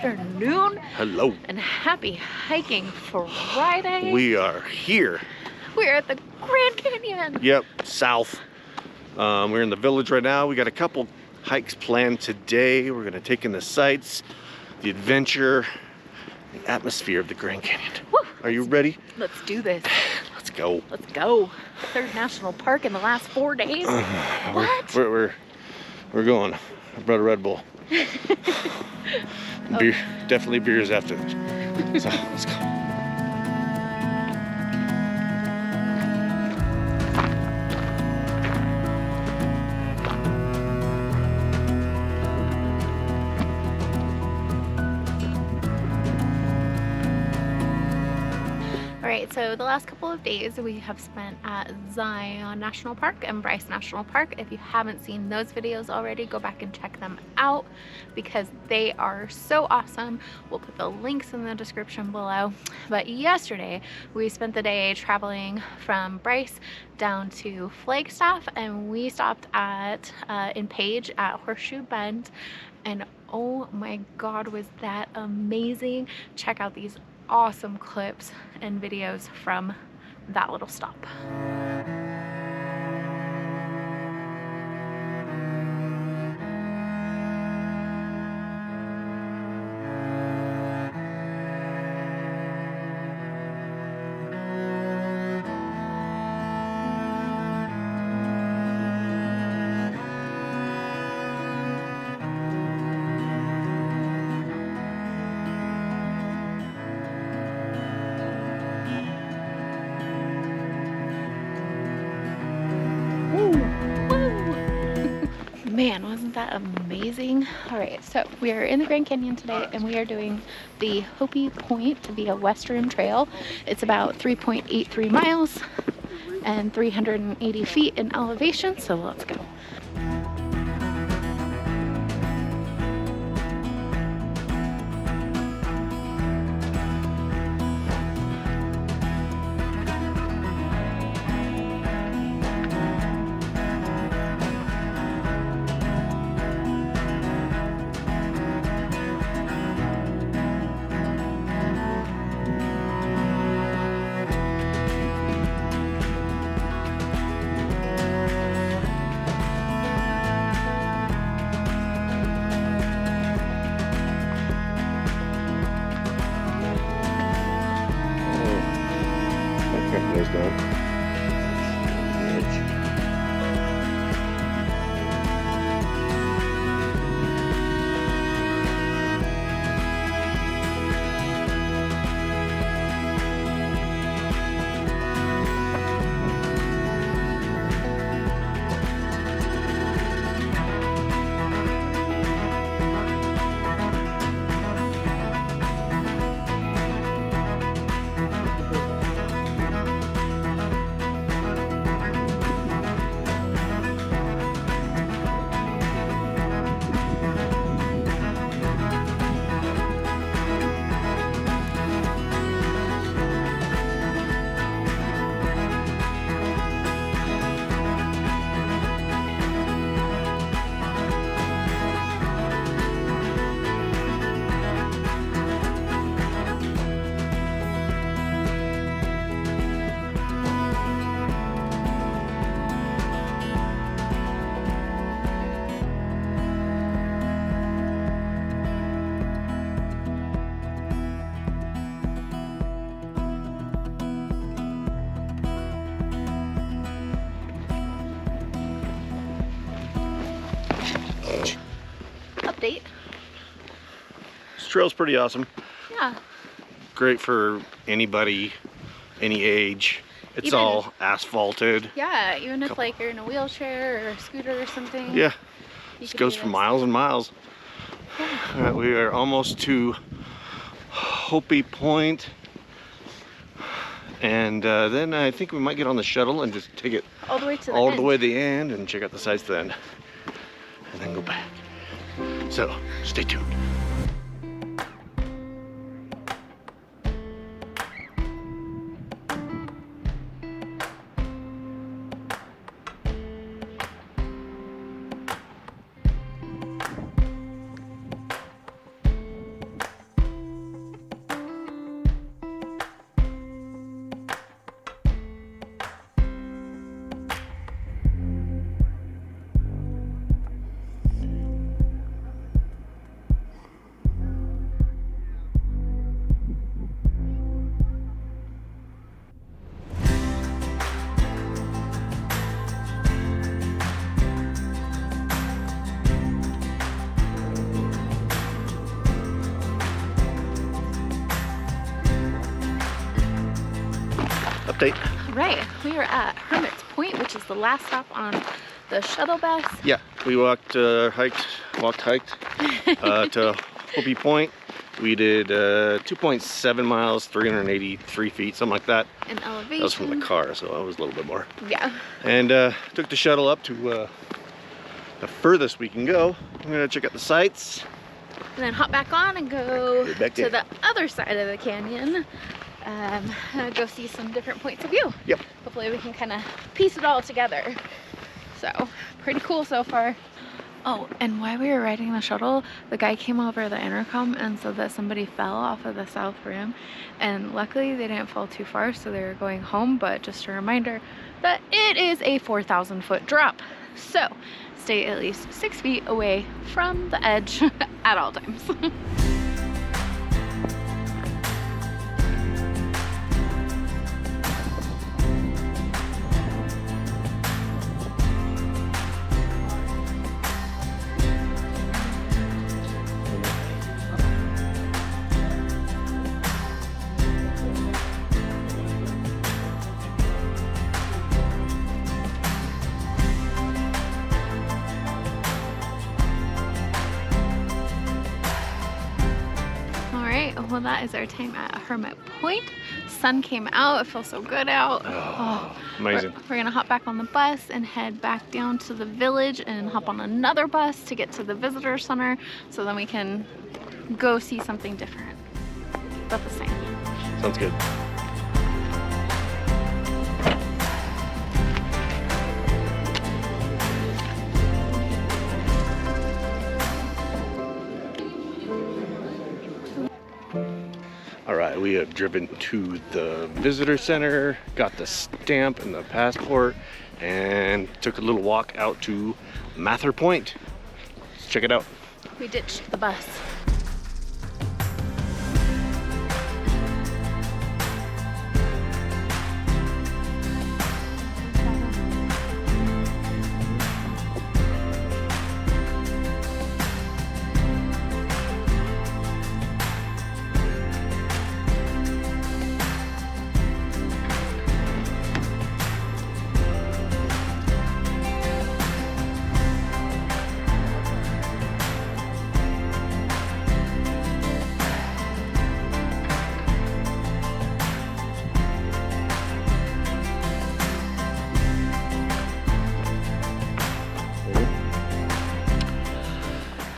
afternoon. Hello. And happy hiking Friday. We are here. We're at the Grand Canyon. Yep, south. We're in the village right now. We got a couple hikes planned today. We're gonna take in the sights, the adventure, the atmosphere of the Grand Canyon. Woo. Are you ready? Let's do this. Let's go. Let's go. Third national park in the last 4 days. What? We're going. I brought a Red Bull. Beer, definitely beers after this. So let's go. Alright, so the last couple of days we have spent at Zion National Park and Bryce National Park. If you haven't seen those videos already, go back and check them out because they are so awesome. We'll put the links in the description below. But yesterday we spent the day traveling from Bryce down to Flagstaff, and we stopped at in Page at Horseshoe Bend, and oh my god, was that amazing. Check out these awesome clips and videos from that little stop. Man, wasn't that amazing? All right, so we are in the Grand Canyon today and we are doing the Hopi Point via Western Trail. It's about 3.83 miles and 380 feet in elevation, so let's go. Update. This trail's pretty awesome. Yeah. Great for anybody, any age. It's all asphalted. Yeah, even if like you're in a wheelchair or a scooter or something. Yeah, this goes for miles and miles. Yeah. All right, we are almost to Hopi Point. And then I think we might get on the shuttle and just take it all the way to the end and check out the sights then. And then go back. So, stay tuned. update. Right, we are at Hermits Point, which is the last stop on the shuttle bus. Yeah, we walked, hiked to Hopi Point. We did 2.7 miles, 383 feet, something like that. In elevation. That was from the car, so that was a little bit more. Yeah. And took the shuttle up to the furthest we can go. I'm gonna check out the sights. And then hop back on and go back to in. the other side of the canyon. Go see some different points of view. Yep. Hopefully we can kind of piece it all together. So, pretty cool so far. Oh, and while we were riding the shuttle, the guy came over the intercom and said that somebody fell off of the south rim. And luckily they didn't fall too far, so they were going home. But just a reminder that it is a 4,000 foot drop. So, stay at least 6 feet away from the edge at all times. Well, that is our time at Hermit Point. Sun came out. It feels so good out. Oh, amazing. We're gonna hop back on the bus and head back down to the village and hop on another bus to get to the visitor center, so then we can go see something different but the same. Sounds good. All right, we have driven to the visitor center, got the stamp and the passport, and took a little walk out to Mather Point. Let's check it out. We ditched the bus.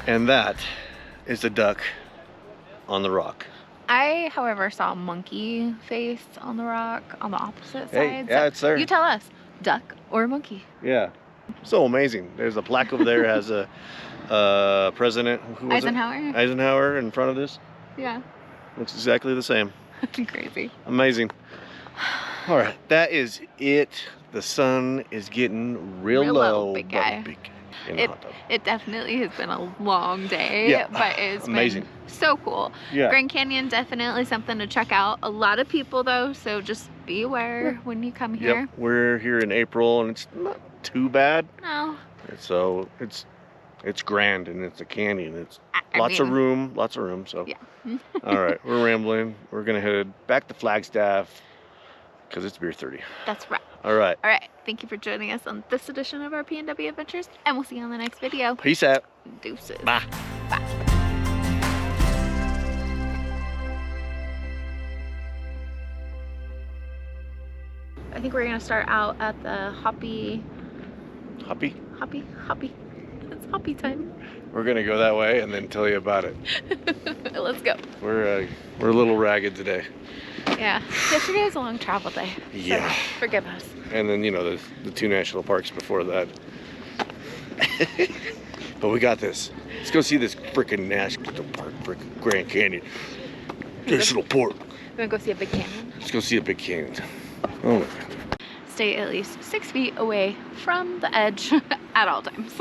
And that is the duck on the rock. I, however, saw a monkey face on the rock on the opposite side. Yeah, So it's there. you tell us, duck or monkey? Yeah, so amazing. There's a plaque over there, has a president. Who was Eisenhower? it? Eisenhower in front of this. Yeah. Looks exactly the same. Crazy. Amazing. All right, that is it. The sun is getting real low, big but guy. big in the hot tub. It definitely has been a long day, Yeah. but it's Amazing. been so cool. Yeah. Grand Canyon, definitely something to check out. A lot of people though, so just be aware when you come here. Yep, we're here in April and it's not too bad. No. So it's grand and it's a canyon. It's I lots of mean, room. So Yeah. all right, we're rambling. We're gonna head back to Flagstaff because it's beer 30. That's right. All right. All right. Thank you for joining us on this edition of our PNW Adventures, and we'll see you on the next video. Peace out. Deuces. Bye. Bye. I think we're gonna start out at the Hopi. Hoppy. It's Hopi time. We're gonna go that way and then tell you about it. Let's go. We're a little ragged today. Yeah. Yesterday was a long travel day. So Yeah. forgive us. And then, you know, the 2 national parks before that. But we got this. Let's go see this freaking national park, freaking Grand Canyon. National Park. We're gonna go see a big canyon. Let's go see a big canyon. Oh my God. Stay at least 6 feet away from the edge at all times.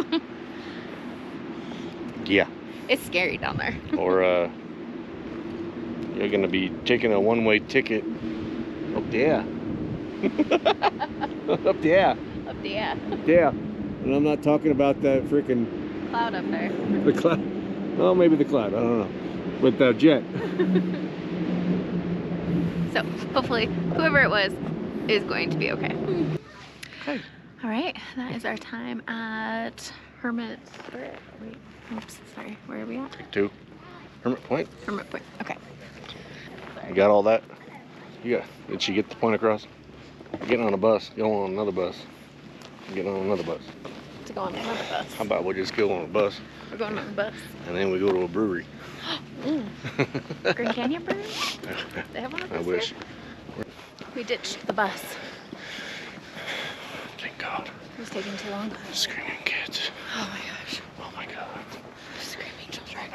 Yeah. It's scary down there. Or you're gonna be taking a one-way ticket up there. Up there. Up there. Yeah. And I'm not talking about that freaking Cloud up there. the cloud. Well, maybe the cloud. I don't know. With the jet. So hopefully whoever it was is going to be okay. Okay. All right, that is our time at Hermits. Wait, oops, sorry. Where are we at? Take 2. Hermit Point. Hermit Point. Okay. You got all that? Did she get the point across? You're getting on a bus. Go on another bus. I'm getting on another bus. To go on another bus. How about we just go on a bus We're going on a bus. and then we go to a brewery? Grand Canyon Brewery? They have one of I those wish. here? We ditched the bus. Thank God. It was taking too long. Screaming kids. Oh my gosh. Oh my God. Screaming children.